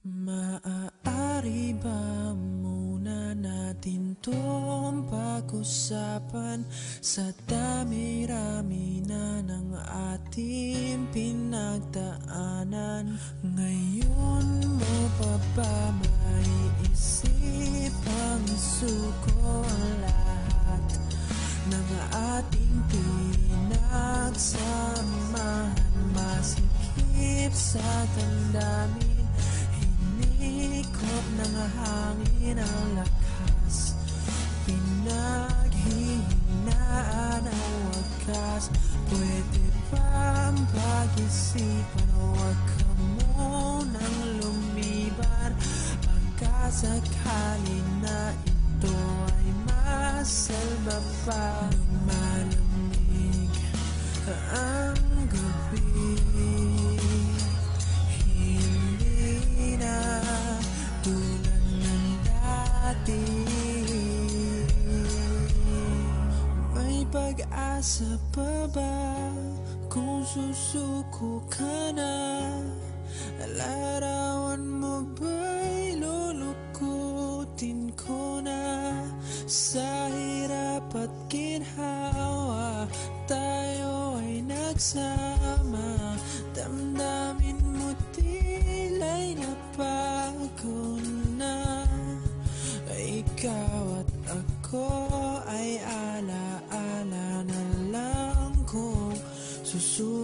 Maaari ba muna natin tong pag-usapan sa dami-rami na ng ating pinagdaanan? Ngayon mo pa ba maiisip ang isuko ang lahat ng ating pinagsamahan? Masikip sa damdamin, hinikot ng hangin ang lakas, pinaghihinaan ang wakas. Pwede bang pag-isipan, huwag ka munang lumiban, pagkasakali na ito ay masalba pa. Lumalamig ang gabi, hindi na tulad ng dati. May pag-asa pa ba kung susuko ka na? Larawan mo ba'y lulukutin ko na? Sa hirap at ginhawa tayo ay nagsama, damdamin mo tila'y nabago na. Ikaw at ako ay alaala na lang kung susunod